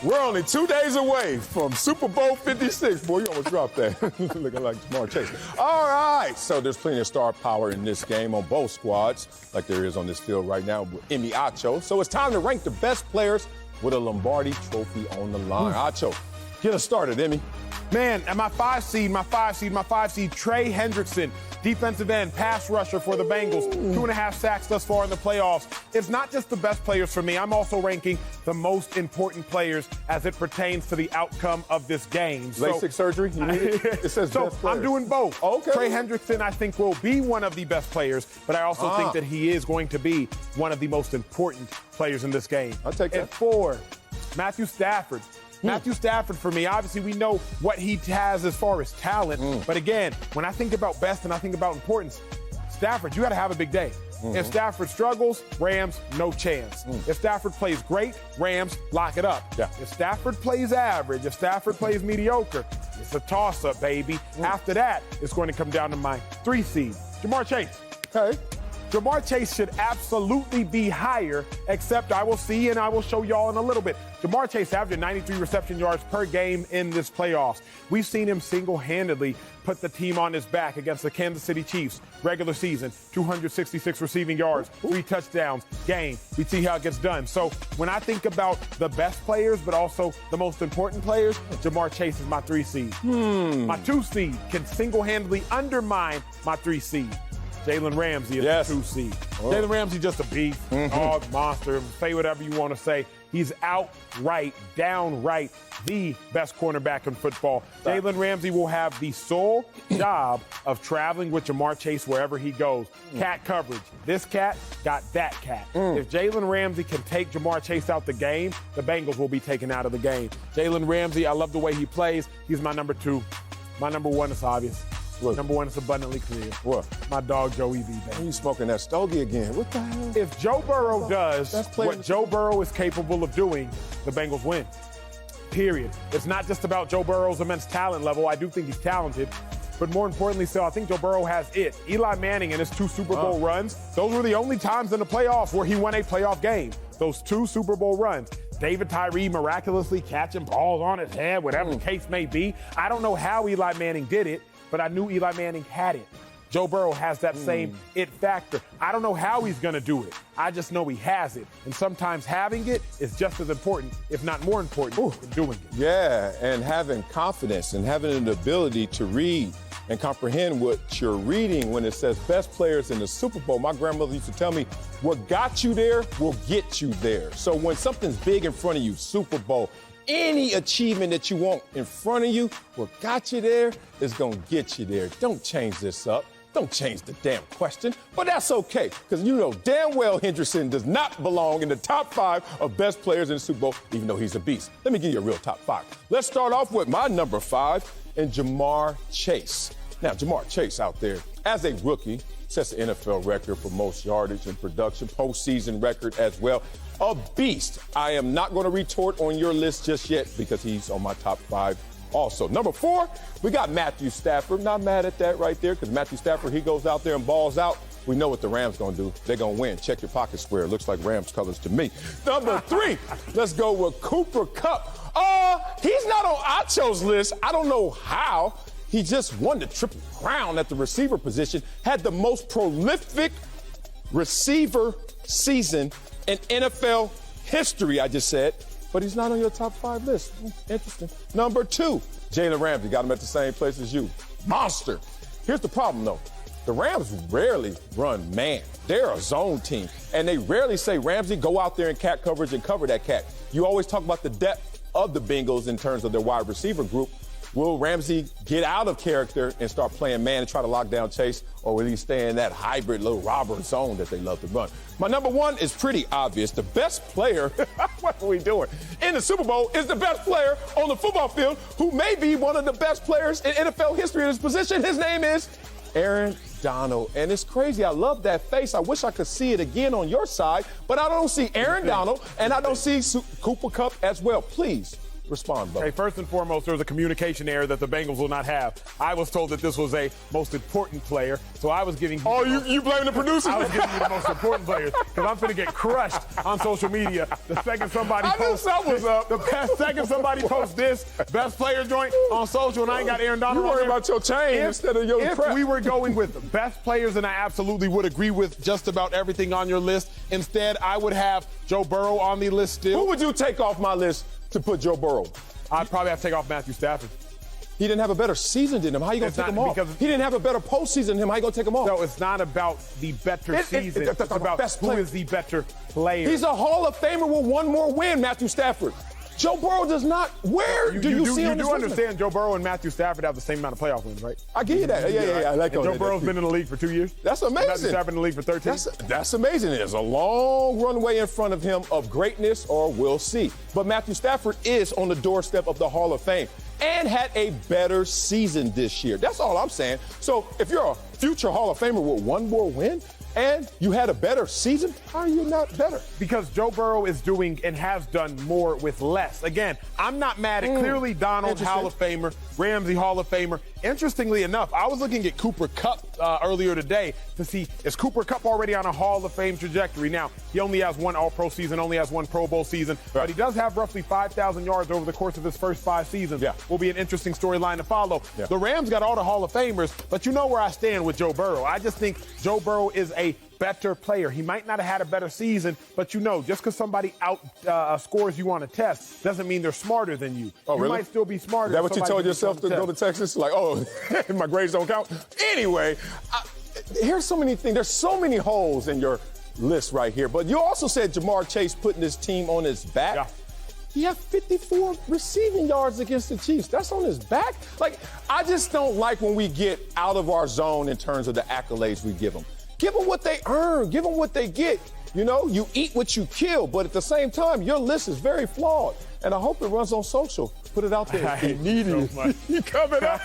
We're only 2 days away from Super Bowl 56. Boy, you almost dropped that. Looking like Jamar Chase. All right, so there's plenty of star power in this game on both squads, like there is on this field right now with Wiley Acho. So it's time to rank the best players with a Lombardi trophy on the line. Acho, get us started, Emmy. Man, and my five seed, Trey Hendrickson, defensive end, pass rusher for the Bengals, 2.5 sacks thus far in the playoffs. It's not just the best players for me. I'm also ranking the most important players as it pertains to the outcome of this game. LASIK surgery? It says so best players. I'm doing both. Okay. Trey Hendrickson, I think, will be one of the best players, but I also think that he is going to be one of the most important players in this game. I'll take that. At 4, Matthew Stafford. Matthew Stafford, for me, obviously we know what he has as far as talent. But again, when I think about best and I think about importance, Stafford, you got to have a big day. If Stafford struggles, Rams, no chance. If Stafford plays great, Rams, lock it up. Yeah. If Stafford plays average, if Stafford plays mediocre, it's a toss-up, baby. After that, it's going to come down to my 3 seed, Jamar Chase. Okay. Jamar Chase should absolutely be higher, except I will see and I will show y'all in a little bit. Jamar Chase averaged 93 reception yards per game in this playoffs. We've seen him single-handedly put the team on his back against the Kansas City Chiefs. Regular season, 266 receiving yards, 3 touchdowns, game. We see how it gets done. So when I think about the best players, but also the most important players, Jamar Chase is my 3 seed. My 2 seed can single-handedly undermine my 3 seed. Jalen Ramsey is the 2 seed. Jalen Ramsey just a beast, dog, monster, say whatever you want to say. He's outright, downright the best cornerback in football. Jalen Ramsey will have the sole job of traveling with Jamar Chase wherever he goes. Cat coverage. This cat got that cat. If Jalen Ramsey can take Jamar Chase out the game, the Bengals will be taken out of the game. Jalen Ramsey, I love the way he plays. He's my number 2. My number 1 is obvious. What? Number 1 is abundantly clear. What? My dog, Joey B, baby. You smoking that stogie again. What the hell? If Joe Burrow does what Joe Burrow is capable of doing, the Bengals win. Period. It's not just about Joe Burrow's immense talent level. I do think he's talented. But more importantly still, I think Joe Burrow has it. Eli Manning in his 2 Super Bowl runs, those were the only times in the playoffs where he won a playoff game. Those 2 Super Bowl runs. David Tyree miraculously catching balls on his head, whatever the case may be. I don't know how Eli Manning did it, but I knew Eli Manning had it. Joe Burrow has that same it factor. I don't know how he's going to do it. I just know he has it. And sometimes having it is just as important, if not more important, than doing it. Yeah, and having confidence and having an ability to read and comprehend what you're reading when it says best players in the Super Bowl. My grandmother used to tell me, what got you there will get you there. So when something's big in front of you, Super Bowl, any achievement that you want in front of you, what got you there is going to get you there. Don't change this up. Don't change the damn question. But that's okay, because you know damn well Hendrickson does not belong in the top 5 of best players in the Super Bowl, even though he's a beast. Let me give you a real top 5. Let's start off with my number 5 and Jamar Chase. Now, Jamar Chase out there, as a rookie, sets the NFL record for most yardage and production, postseason record as well. A beast. I am not going to retort on your list just yet because he's on my top 5 also. Number 4, we got Matthew Stafford. Not mad at that right there because Matthew Stafford, he goes out there and balls out. We know what the Rams going to do. They're going to win. Check your pocket square. Looks like Rams colors to me. Number 3, let's go with Cooper Kupp. He's not on Acho's list. I don't know how. He just won the Triple Crown at the receiver position, had the most prolific receiver season in NFL history, I just said, but he's not on your top 5 list. Interesting. Number 2, Jayla Ramsey. Got him at the same place as you. Monster. Here's the problem, though. The Rams rarely run man. They're a zone team, and they rarely say, Ramsey, go out there in cat coverage and cover that cat. You always talk about the depth of the Bengals in terms of their wide receiver group. Will Ramsey get out of character and start playing man and try to lock down Chase, or will he stay in that hybrid little robber zone that they love to run? My number 1 is pretty obvious. The best player, what are we doing, in the Super Bowl is the best player on the football field who may be one of the best players in NFL history in his position. His name is Aaron Donald. And it's crazy. I love that face. I wish I could see it again on your side, but I don't see Aaron Donald, and I don't see Cooper Kupp as well. Please, Respond, brother. Okay, first and foremost, there was a communication error that the Bengals will not have. I was told that this was a most important player, so I was giving you you blame the producers? I was giving you the most important players because I'm finna get crushed on social media the second somebody posts. I knew something was up. The second somebody posts this best player joint on social and I ain't got Aaron Donald You on worry there. about your chain instead of your If prep. we were going with best players, and I absolutely would agree with just about everything on your list. Instead, I would have Joe Burrow on the list still. Who would you take off my list to put Joe Burrow? I'd probably have to take off Matthew Stafford. He didn't have a better season than him. How you going to take him off? He didn't have a better postseason than him. How you going to take him off? So it's not about the better season. It's about best who player. is the better player. He's a Hall of Famer with one more win, Matthew Stafford. Joe Burrow does not. Where do you see him? You do understand Joe Burrow and Matthew Stafford have the same amount of playoff wins, right? I give you that. Yeah. I like Joe Burrow's been in the league for 2 years. That's amazing. Matthew Stafford in the league for 13. That's amazing. There's a long runway in front of him of greatness, or we'll see. But Matthew Stafford is on the doorstep of the Hall of Fame and had a better season this year. That's all I'm saying. So if you're a future Hall of Famer with one more win and you had a better season, how are you not better? Because Joe Burrow is doing and has done more with less. Again, I'm not mad at clearly Donald, Hall of Famer, Ramsey, Hall of Famer. Interestingly enough, I was looking at Cooper Kupp earlier today to see, is Cooper Kupp already on a Hall of Fame trajectory? Now, he only has one All-Pro season, only has one Pro Bowl season, but he does have roughly 5,000 yards over the course of his first 5 seasons. Yeah. Will be an interesting storyline to follow. Yeah. The Rams got all the Hall of Famers, but you know where I stand with Joe Burrow. I just think Joe Burrow is a better player. He might not have had a better season, but you know, just because somebody scores you on a test doesn't mean they're smarter than you. Oh, you really? might still be smarter. Is that what you told yourself to go to Texas? Like, oh, my grades don't count? Anyway, here's so many things. There's so many holes in your list right here. But you also said Jamar Chase putting his team on his back. Yeah. He had 54 receiving yards against the Chiefs. That's on his back? Like, I just don't like when we get out of our zone in terms of the accolades we give them. Give them what they earn. Give them what they get. You know, you eat what you kill, but at the same time, your list is very flawed. And I hope it runs on social. Put it out there if you need it. Coming up.